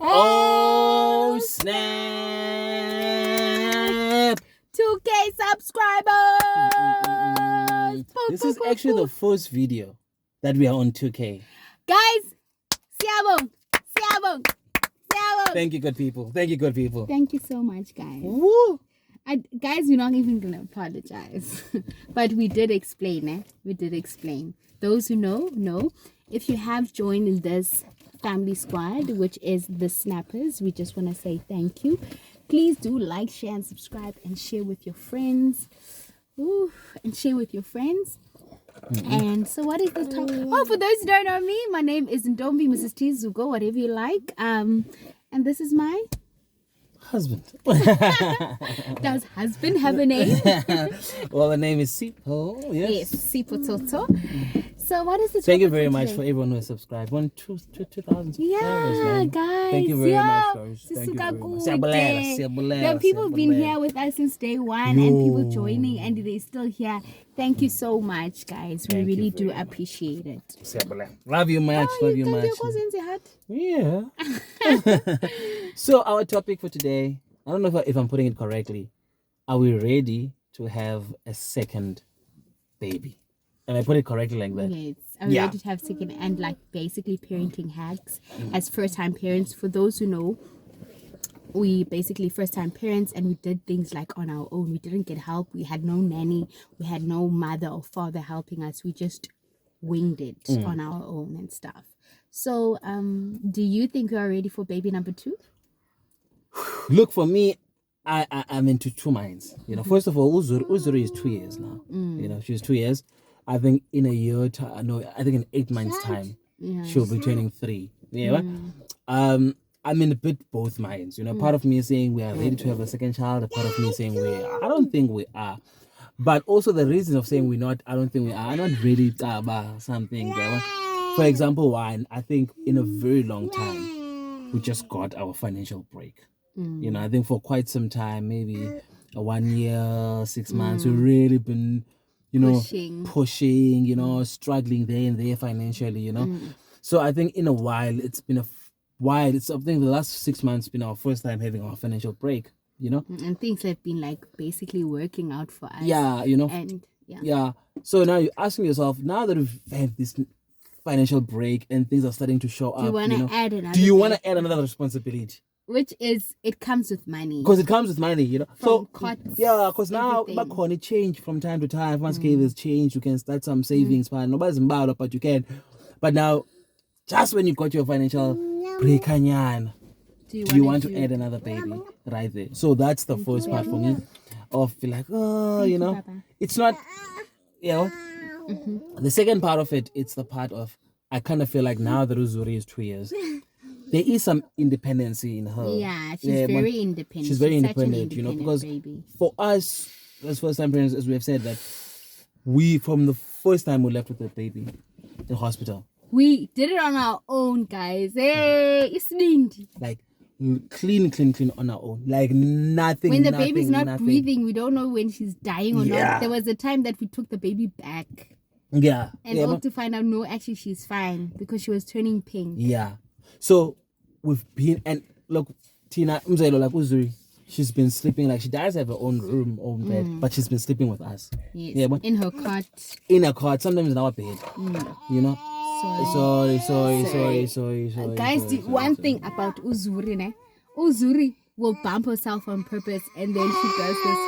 Oh, snap! 2K subscribers! This is actually the first video that we are on 2K. Guys, siyabong. Thank you, good people. Thank you, good people. Thank you so much, guys. Woo! Guys, we're not even going to apologize. But we did explain, We did explain. Those who know. If you have joined this family squad, which is the Snappers, we just want to say thank you. Please do like, share, and subscribe, and share with your friends. And so what is the talk? Oh, for those who don't know me, my name is Ndombi, Mrs. T Zugo, whatever you like. And this is my husband. Does husband have a name? Well, the name is Sipho. Yes, Sipho Toto. So what is the Thank you very much for everyone who has subscribed. 2,000 subscribers, man. Guys. Thank you very much, guys. Thank you very much. The people have been here with us since day one, and people joining, and they're still here. Thank you so much, guys. We really do appreciate it. Love you much. Love you much. Yeah. So our topic for today, I don't know if I'm putting it correctly. Are we ready to have a second baby? And I put it correctly like that. Yes, I'm ready to have second and like basically parenting hacks as first-time parents. For those who know, we basically first-time parents, and we did things like on our own. We didn't get help. We had no nanny. We had no mother or father helping us. We just winged it on our own and stuff. So, do you think you are ready for baby number 2? Look, for me, I'm into two minds. You know, first of all, Uzuri is 2 years now. You know, she's 2 years. I think in a year, I think in 8 months' time, she'll be turning 3. Yeah. I'm in a bit both minds. You know, part of me is saying we are ready to have a second child. A part of me is saying I don't think we are. But also the reason of saying we're not, I don't think we are. I'm not ready about something. For example, one, I think in a very long time, we just got our financial break. You know, I think for quite some time, maybe 1 year, 6 months, we've really been, you know, pushing, you know, struggling there and there financially, you know. So I think in a while, it's been it's something the last 6 months been our first time having our financial break, you know. And things have been like basically working out for us. Yeah, you know. And so now you're asking yourself, now that we've had this financial break and things are starting to show up, do you want to add another responsibility? Which is, it comes with money. Because it comes with money, you know. Because now everything. back on it change from time to time. Once there's change, you can start some savings. Nobody's involved, but you can. But now, just when you got your financial break, do you want to add another baby right there? So that's the first part for me of feel like, you know, Papa. it's not, you know. The second part of it, it's the part of, I kind of feel like now that Uzuri is 2 years, there is some independency in her. Yeah, she's very independent. She's very independent, such an you know, because baby. For us, as first-time parents, as we have said, that we, from the first time we left with the baby, the hospital, we did it on our own, guys. Hey, it's neat. Like, clean on our own. Like, nothing. When the baby's not breathing, we don't know when she's dying or not. There was a time that we took the baby back. Yeah. And all to find out, no, actually, she's fine because she was turning pink. Yeah. So we've been, and look, Tina, like Uzuri, she's been sleeping, like she does have her own room, own bed, but she's been sleeping with us. Yes. Yeah, in her cot. In her cot, sometimes in our bed. You know? Sorry. Guys, one thing about Uzuri, Uzuri will bump herself on purpose, and then she does this.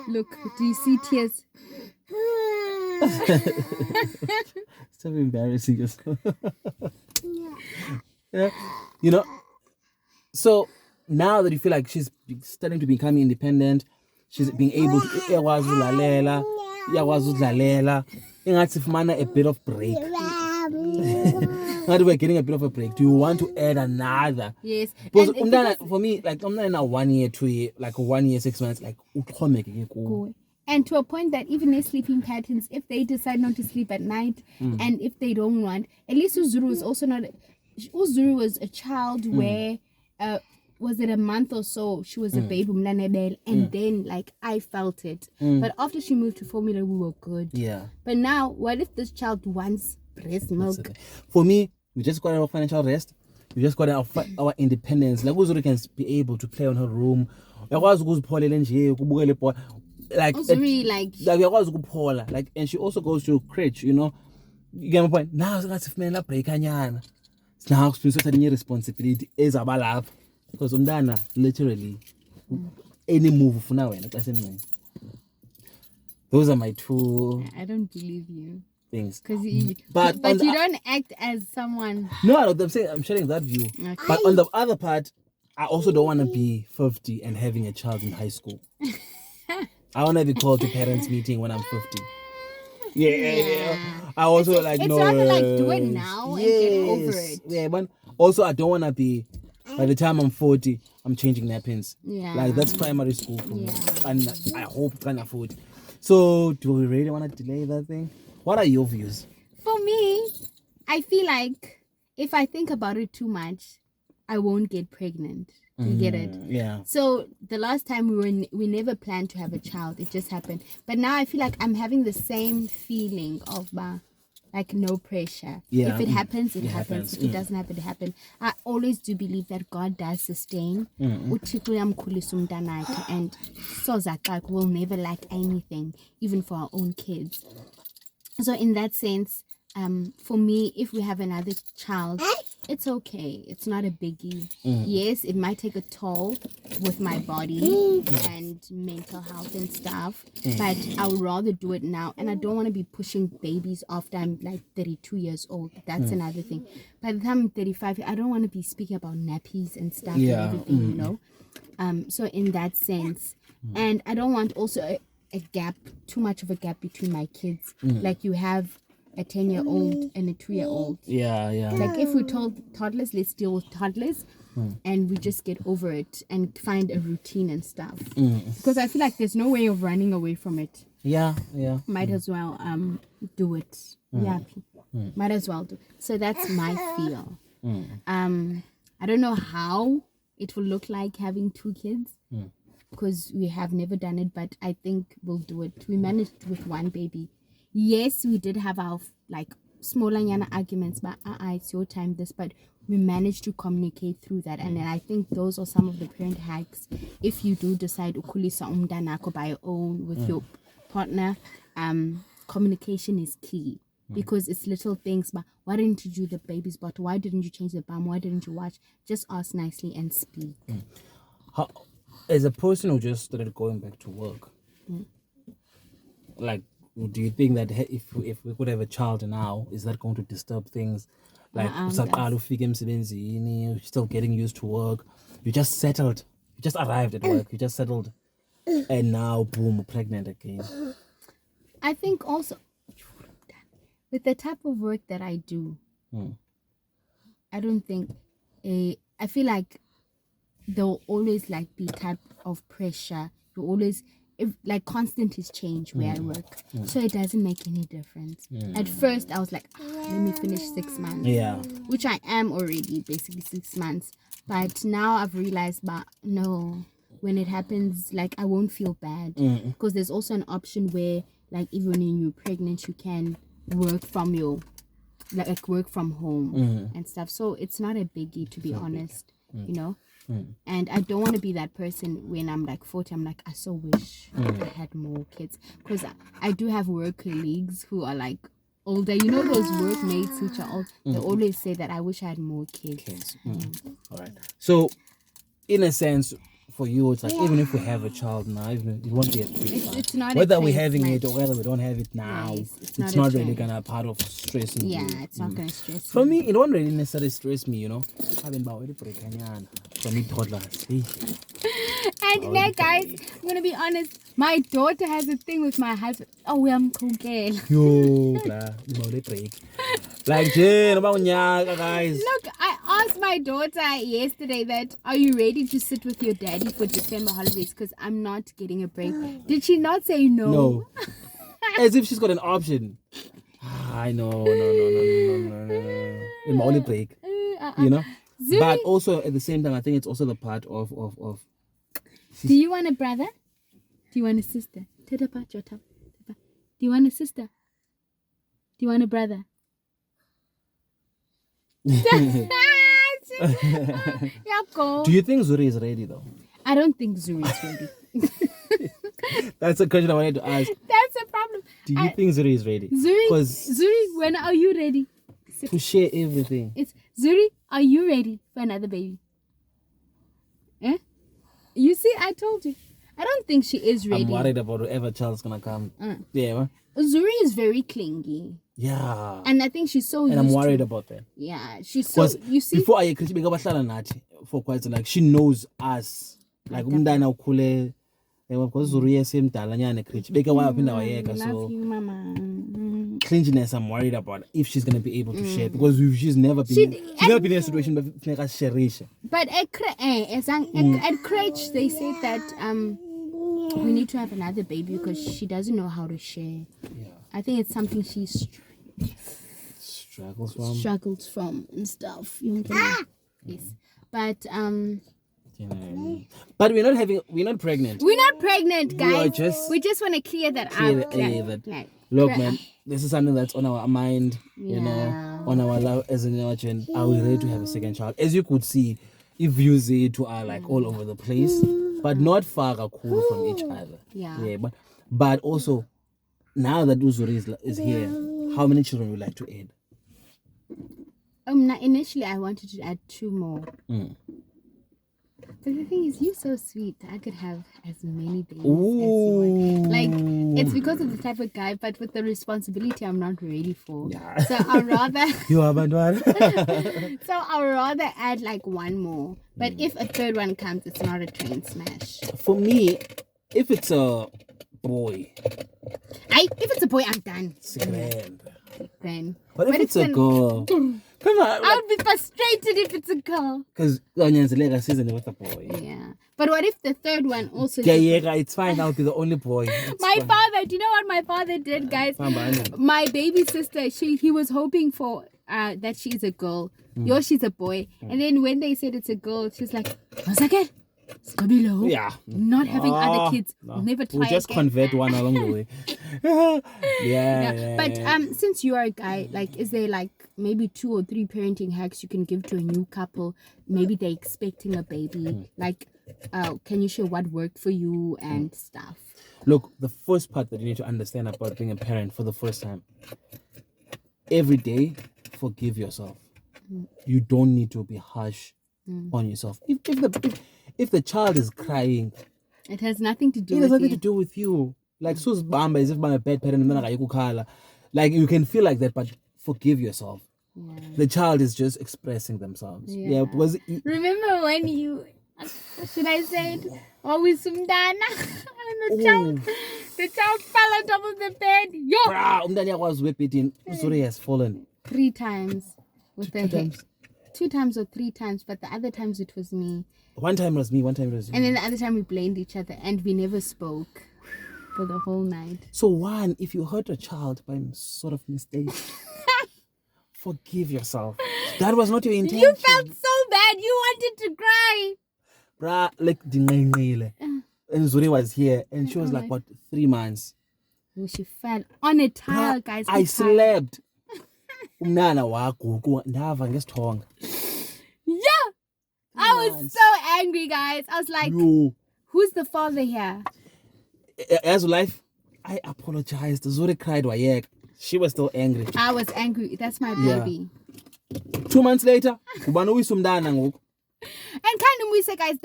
Look, do you see tears? It's so embarrassing. Yeah. You know, so now that you feel like she's starting to become independent, she's being able to a bit of break. Now that we're getting a bit of a break, do you want to add another? Yes. Because for me, like I'm not in a 1 year, 2 year, like 1 year, 6 months, like and to a point that even their sleeping patterns, if they decide not to sleep at night, and if they don't want, at least Uzuru was also not. Uzuru was a child where, was it a month or so, she was a baby, and then like I felt it. But after she moved to formula, we were good. Yeah. But now, what if this child wants breast milk? For me, we just got our financial rest. We just got our independence. Like Uzuri can be able to play on her room. Uyakwazi ukuzipholela nje ukubukela ibhola. Like Uzuri, like uyakwazi ukuphola. Like, and she also goes to crèche, you know. You get my point. Now singathi sifumene break anyana. Now sifuna ukuthatha responsibility ezabalapha because umntana literally any move ufuna wena xa semncane. Those are my two I don't believe you. Things. Because you don't act as someone. No, I'm sharing that view. Okay. But on the other part, I also don't want to be 50 and having a child in high school. I want to be called to parents meeting when I'm 50. Yeah. I also it's rather like do it now and get over it. Yeah, but also I don't want to be, by the time I'm 40, I'm changing napkins. Yeah. Like that's primary school for me. And I hope I can afford it. So do we really want to delay that thing? What are your views? For me, I feel like if I think about it too much, I won't get pregnant. You get it? Yeah. So the last time we never planned to have a child. It just happened. But now I feel like I'm having the same feeling of like no pressure. Yeah. If it happens, it happens. If it doesn't happen, it happens. I always do believe that God does sustain. And so like we'll never lack anything, even for our own kids. So in that sense, for me, if we have another child, it's okay. It's not a biggie. Yes, it might take a toll with my body and mental health and stuff, but I would rather do it now. And I don't want to be pushing babies after I'm like 32 years old. That's another thing. By the time I'm 35, I don't want to be speaking about nappies and stuff and everything, you know. So in that sense, and I don't want also a gap, too much of a gap between my kids. Like you have a 10-year-old and a 2-year-old. Yeah. Like if we told toddlers, let's deal with toddlers and we just get over it and find a routine and stuff. Because I feel like there's no way of running away from it. Yeah. Might as well do it. Yeah. Might as well do. So that's my feel. I don't know how it will look like having 2 kids. Because we have never done it, but I think we'll do it. We managed with 1 baby. Yes, we did have our like smaller arguments, but it's your time this, but we managed to communicate through that. And then I think those are some of the parent hacks. If you do decide ukhulisa umntanakho by your own with your partner, communication is key. Because it's little things, but why didn't you do the baby's bottle? Why didn't you change the bum? Why didn't you watch? Just ask nicely and speak. How, as a person who just started going back to work, like, do you think that if we could have a child now, is that going to disturb things? Like, you're still getting used to work. You just settled. You just arrived at work. You just settled. And now, boom, pregnant again. I think also, with the type of work that I do, I don't think, I feel like there'll always like be type of pressure. You always, like constant is change where I work. So it doesn't make any difference. At first I was like, let me finish 6 months. Yeah. Which I am already, basically 6 months. But now I've realized, but no, when it happens, like I won't feel bad. Because there's also an option where like even when you're pregnant, you can work from your, like work from home and stuff. So it's not a biggie, to be honest, you know. And I don't want to be that person when I'm like 40. I'm like, I so wish I had more kids. Because I do have work colleagues who are like older. You know those workmates which are old? They always say that I wish I had more kids. All right. So, in a sense, for you, it's like even if we have a child now, even it won't be a big fight. It's not whether we're having it or whether we don't have it now. It's not really gonna part of stressing you. It's not gonna stress For me, it won't really necessarily stress me, you know. I've been about for me toddlers. And now, guys, I'm gonna be honest. My daughter has a thing with my husband. Oh, we are cool. Yo, break. Like, guys. Look, I asked my daughter yesterday that, are you ready to sit with your daddy for December holidays? Because I'm not getting a break. Did she not say no? No. As if she's got an option. I know. No. In my only break. You know? Zuri. But also, at the same time, I think it's also the part of... Do you want a brother? Do you want a sister? Do you want a sister? Do you want a brother? Yeah, go. Do you think Zuri is ready though? I don't think Zuri is ready. That's a question I wanted to ask. That's a problem. Do you think Zuri is ready? Zuri, when are you ready? To share everything. It's Zuri, are you ready for another baby? Eh? You see, I told you. I don't think she is ready. I'm worried about whoever child's gonna come. Yeah, man. Zuri is very clingy. Yeah. And I think she's so And used I'm worried to, about that. yeah, she's so, you see. Before I for quite some, like she knows us. Like umntana ukhule because Zuri yesemdala nyane creature. Beke waphinda wayeka Love so you, mama. clinginess I'm worried about if she's gonna be able to share because she's never been in a situation but sharisha. But at Crèche they said that we need to have another baby because she doesn't know how to share. Yeah. I think it's something she struggles from and stuff. Yes. But but we're not pregnant. We're not pregnant, guys. We just want to clear that out. Look, man, this is something that's on our mind, you know, on our life as an urgent. Are we ready to have a second child? As you could see, if you see two are like all over the place, but not far cool from each other. Yeah. But also, now that Uzuri is here, how many children would you like to add? Initially I wanted to add 2 more. But the thing is, you're so sweet. I could have as many babies as you want. Like, it's because of the type of guy, but with the responsibility I'm not ready for. Yeah. So I'd rather you are one. So I'd rather add like 1 more. But if a third one comes, it's not a train smash. For me, if it's a boy. If it's a boy, I'm done. It's grand. Then. But if it's a girl, come on. I would be frustrated if it's a girl. Because Onyan's lega season with a boy. Yeah. But what if the third one also... Yeah, it's fine. I'll be the only boy. Father, do you know what my father did, guys? My baby sister, he was hoping for that she's a girl. She's a boy. And then when they said it's a girl, she's like, what's again? Yeah. Not having other kids. No. Never try We'll just again. convert one along the way. Yeah. But since you are a guy, like, is there like maybe 2 or 3 parenting hacks you can give to a new couple? Maybe they're expecting a baby. Like, can you share what worked for you and stuff? Look, the first part that you need to understand about being a parent for the first time. Every day, forgive yourself. You don't need to be harsh on yourself. If the child is crying, it has nothing to do with you. It has nothing to do with you. Like, Sus Bamba is if I'm a bad parent and then I go. Like, you can feel like that, but forgive yourself. Yeah. The child is just expressing themselves. Yeah. Because remember when you, should I say it? Always sumdana. The child fell on top of the bed. Yo! Umdana was whipping. Zuri has fallen 3 times with the head. 2 times or 3 times, but the other times it was me. 1 time was me, 1 time was you. And then the other time we blamed each other and we never spoke for the whole night. So if you hurt a child by sort of mistake, forgive yourself. That was not your intention. You felt so bad. You wanted to cry. Like and Zuri was here and she was like, what, 3 months? She fell on a tile, guys. I slept. Umnana wagugu ndava ngesithonga. Yeah. I was so angry, guys. I was like, who's the father here? As life, I apologized. Zuri cried wayek. She was still angry. I was angry. That's my baby. 2 months later, ubana uyisumndana ngoku. And kind we say, guys,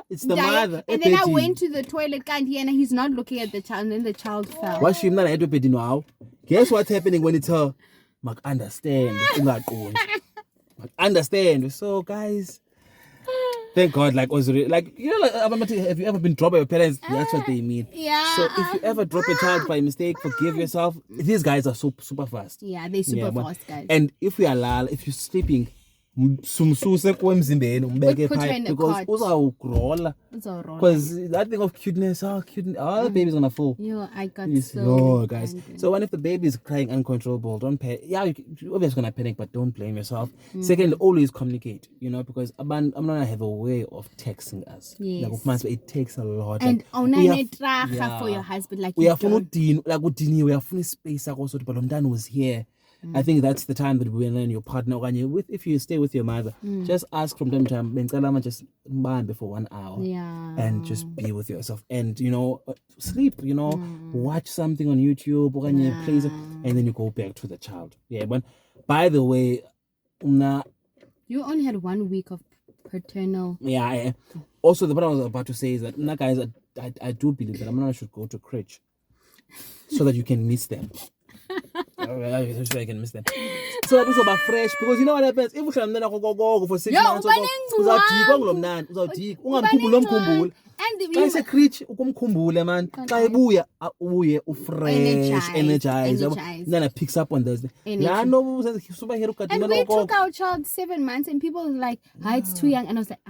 it's the mother. And then I went to the toilet, and he's not looking at the child, and then the child fell. What she not at now? Guess what's happening when it's her? Mak understand. Understand. So guys, thank God, like Ozuri, like have you ever been dropped by your parents? That's what they mean. Yeah. So if you ever drop a child by mistake, forgive yourself. These guys are super fast. Yeah, they're super fast, guys. And if you're sleeping, sumsuse kwemzimbeni umbeke pipe because uzawugrola because that thing of cuteness all the baby's gonna fall. I got so guys angry. So when if the baby is crying uncontrollable, don't panic. You're obviously gonna panic, but don't blame yourself. Second, always communicate, because I'm not gonna have a way of texting us. Like, it takes a lot. And for your husband, like we have no space also, but Lomdan was here. I think that's the time that when and your partner, when you if you stay with your mother, just ask from time to time, "Bengicela just mbambe for 1 hour." Yeah. And just be with yourself and sleep, watch something on YouTube or plays, and then you go back to the child. Yeah, but by the way, you only had 1 week of paternal. Yeah. Also, what I was about to say is that guys, I do believe that Amanda should go to crèche so that you can miss them. So I can miss them. So that also about fresh, because you know what happens if you go for 6 months uzawudikwa ngulomnandi uzawudikwa ungamkhumbula omkhumbula xa isekrich ukumkhumbule man xa ebuya ubuye ufresh energized then it picks up on those la no superhero and we took our child 7 months and people were like it's too young and I was like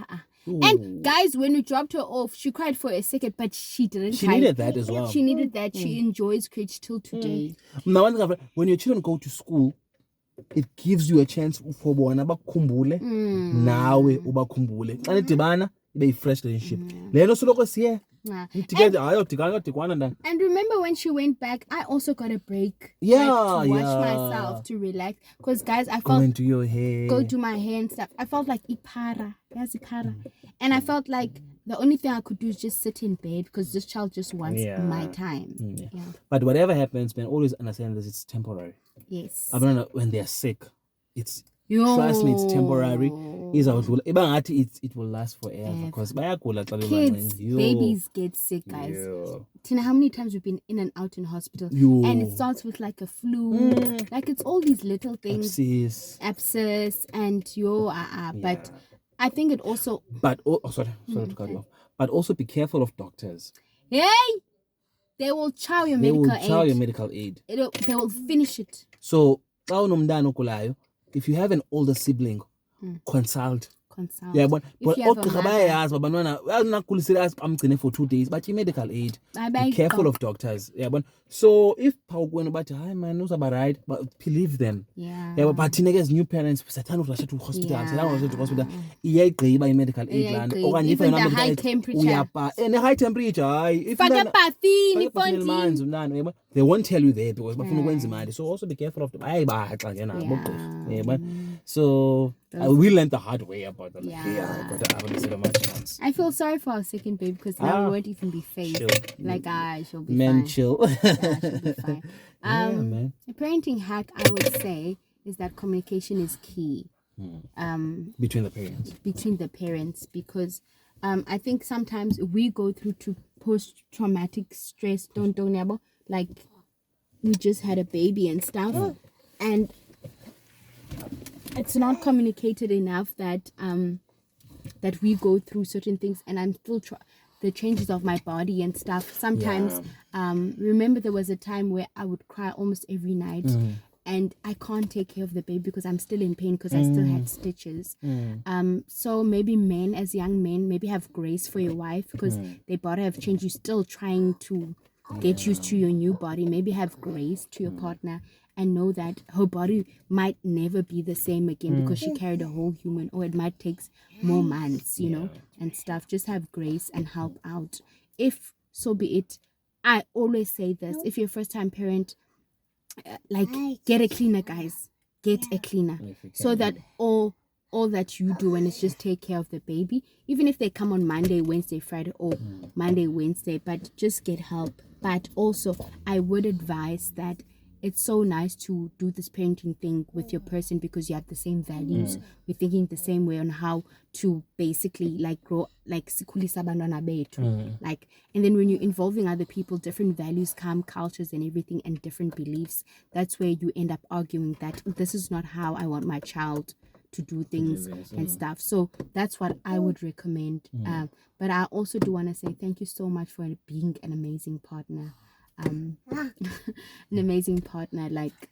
And guys, when we dropped her off, she cried for a second, but she didn't cry. She needed that as well. She needed that. She enjoys crèche till today. Now, when your children go to school, it gives you a chance for bona bakhumbule nawe ubakhumbule. Xa nidibana ibe fresh relationship. Lelo soloko siye. And remember when she went back, I also got a break. To watch myself, to relax. Because guys, I felt go into your hair. Go do my hair and stuff. I felt like ipara. Yes, ipara. And I felt like the only thing I could do is just sit in bed because this child just wants my time. Yeah. But whatever happens, man, always understand that it's temporary. Yes. I don't know when they're sick. Trust me, it's temporary. It will last forever because kids, babies get sick, guys. Tina, how many times we've been in and out in hospital and it starts with like a flu, like it's all these little things, abscess and but I think it also. But sorry to cut you off. But also be careful of doctors. Hey, they will chow your medical aid. They will finish it. So, if you have an older sibling, consult. Yeah, but I'm not cool serious. I'm going for 2 days, but your medical aid. Be careful of doctors. Yeah, but so if going about hi man knows about right, but believe them. Yeah, but teenagers, new parents, Satan rush to hospital. Yeah, by medical aid land. Or even the high temperature. And a high temperature. If they won't tell you there because so also be careful of them. So we learned the hard way about them. I feel sorry for our second baby because now we won't even be faced. She'll be men fine. Chill. She'll be fine. Man. A parenting hack I would say is that communication is key. Between the parents. Because I think sometimes we go through to post-traumatic stress, like we just had a baby and stuff, and it's not communicated enough that that we go through certain things, and I'm still the changes of my body and stuff. Sometimes, remember there was a time where I would cry almost every night. And I can't take care of the baby because I'm still in pain because I still had stitches. So maybe men, as young men, maybe have grace for your wife because their body have changed. You're still trying to get used to your new body. Maybe have grace to your partner and know that her body might never be the same again because she carried a whole human, or it might take more months, and stuff. Just have grace and help out. If so be it, I always say this: if you're a first-time parent, get a cleaner, guys. Get a cleaner so that all that you do and it's just take care of the baby, even if they come on Monday, Wednesday, Friday, or Monday, Wednesday, but just get help. But also I would advise that it's so nice to do this parenting thing with your person because you have the same values. We're thinking the same way on how to basically grow, sikhulisa abantwana bethu. And then when you're involving other people, different values come, cultures and everything, and different beliefs. That's where you end up arguing that this is not how I want my child to do things and stuff. So that's what I would recommend. But I also do want to say thank you so much for being an amazing partner. An amazing partner,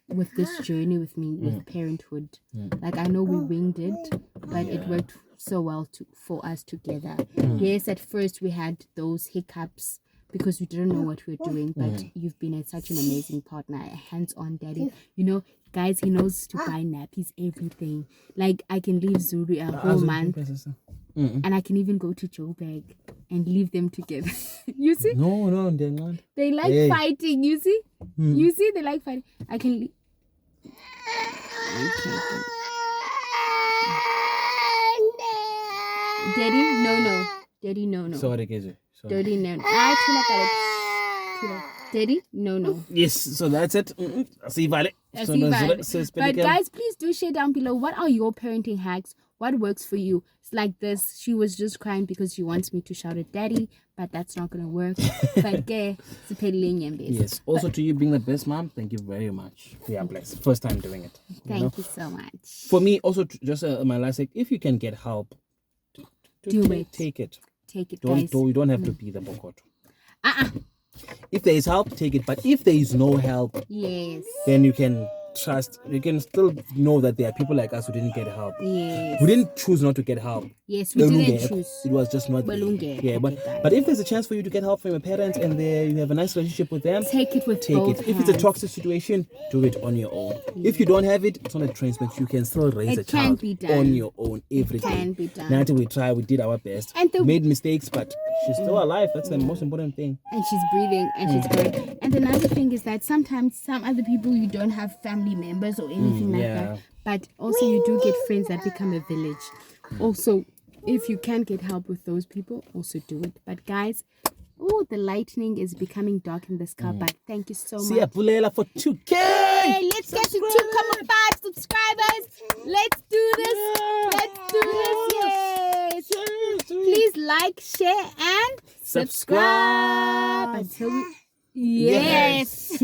with this journey with me, with parenthood. I know we winged it, but it worked so well for us together. Yes, at first we had those hiccups because we didn't know what we were doing, but you've been such an amazing partner, a hands-on daddy. Guys, he knows to buy nappies, everything. I can leave Zuri a whole month, and I can even go to Joburg and leave them together. You see? No, they're not. They like fighting. You see? You see, they like fighting. I can Okay. Daddy, no. Daddy, no. Sorry, Kezu. Sorry. Daddy, no. Daddy, no. Yes, so that's it. See, vale. So But guys, please do share down below, what are your parenting hacks? What works for you? It's like this. She was just crying because she wants me to shout at daddy, but that's not gonna work. But yes. Also, to you being the best mom, thank you very much. Yeah, bless. First time doing it. Thank you so much. For me, also, just my last thing, if you can get help, take it. Take it, guys. You don't have to be the bokoto. If there is help, take it. But if there is no help, yes, then you can trust. You can still know that there are people like us who didn't get help. Yes. Who didn't choose not to get help. Yes, we didn't choose. It was just not there. Yeah, but if there's a chance for you to get help from your parents and you have a nice relationship with them, take it with both hands. If it's a toxic situation, do it on your own. If you don't have it, it's not a transmission. You can still raise a child on your own every day. It can be done. Now we try, we did our best. And made mistakes, but she's still alive. That's the most important thing. And she's breathing and she's good. And another thing is that sometimes some other people, you don't have family members or anything like that. But also you do get friends that become a village. Also, if you can get help with those people, also do it. But guys, the lightning is becoming dark in the sky. But thank you so much. See ya, Pulela for 2K. Hey, let's get to 2.5 subscribers. Let's do this. Yes. Please like, share, and subscribe. Until we... Yes.